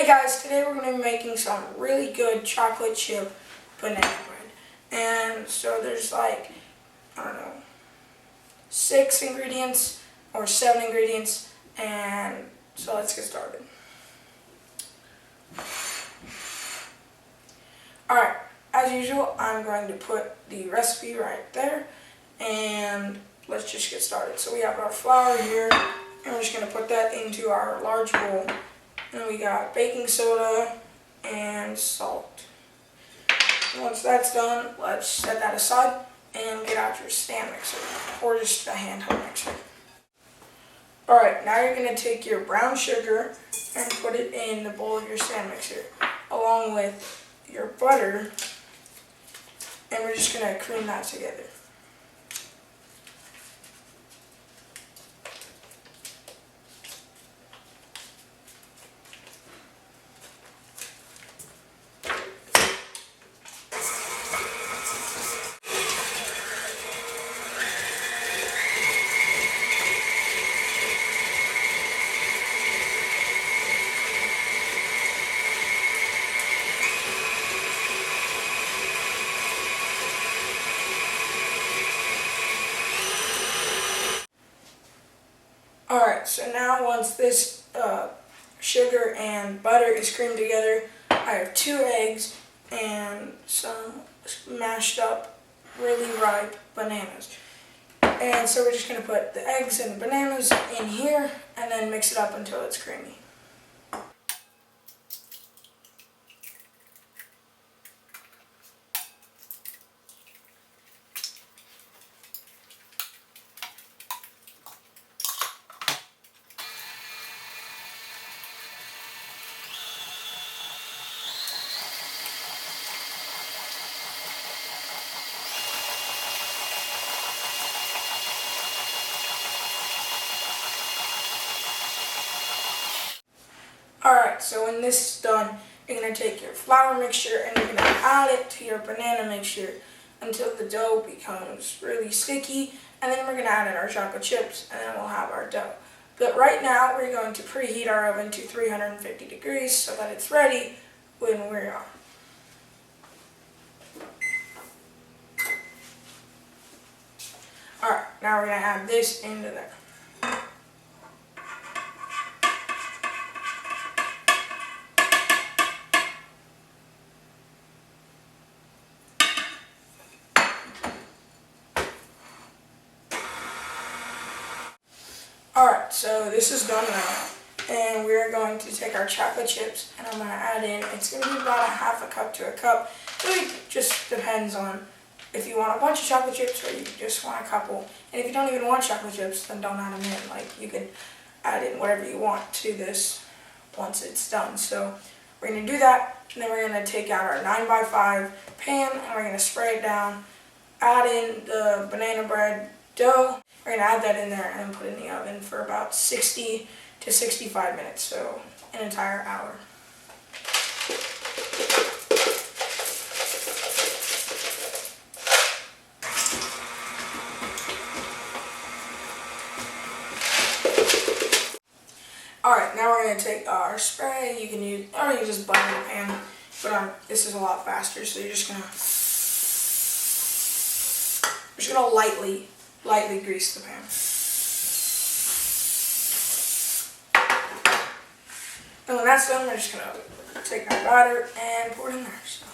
Hey guys, today we're going to be making some really good chocolate chip banana bread. And so there's like, I don't know, 6 ingredients or 7 ingredients, and so let's get started. Alright, as usual, I'm going to put the recipe right there, and let's just get started. So we have our flour here, and we're just going to put that into our large bowl. And we got baking soda and salt. Once that's done, let's set that aside and get out your stand mixer or just a handheld mixer. Alright, now you're going to take your brown sugar and put it in the bowl of your stand mixer along with your butter, and we're just going to cream that together. Alright, so now once this sugar and butter is creamed together, I have 2 eggs and some mashed up, really ripe bananas. And so we're just going to put the eggs and the bananas in here and then mix it up until it's creamy. Alright, so when this is done, you're going to take your flour mixture and you're going to add it to your banana mixture until the dough becomes really sticky, and then we're going to add in our chocolate chips and then we'll have our dough. But right now we're going to preheat our oven to 350 degrees so that it's ready when we're on. Alright, now we're going to add this into there. Alright, so this is done now, and we're going to take our chocolate chips and I'm going to add in, it's going to be about a half a cup to a cup. Really just depends on if you want a bunch of chocolate chips or you just want a couple. And if you don't even want chocolate chips, then don't add them in. Like, you can add in whatever you want to this once it's done. So we're going to do that, and then we're going to take out our 9x5 pan and we're going to spray it down, add in the banana bread dough. We're going to add that in there and put it in the oven for about 60 to 65 minutes, so an entire hour. Alright, now we're going to take our spray. You can use, or you can just butter the pan, but this is a lot faster, so you're just going to lightly grease the pan. And when that's done, we're just going to take our batter and pour it in there. So.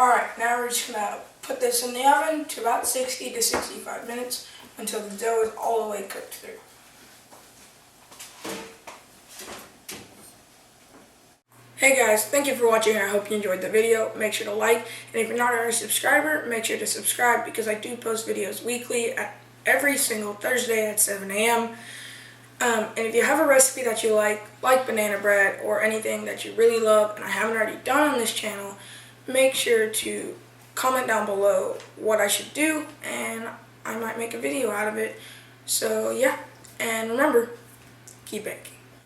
Alright, now we're just going to put this in the oven to about 60 to 65 minutes until the dough is all the way cooked through. Hey guys, thank you for watching. I hope you enjoyed the video. Make sure to like, and if you're not already a subscriber, make sure to subscribe because I do post videos weekly every single Thursday at 7 a.m. And if you have a recipe that you like banana bread or anything that you really love and I haven't already done on this channel, make sure to comment down below what I should do and I might make a video out of it. So yeah, and remember, keep baking.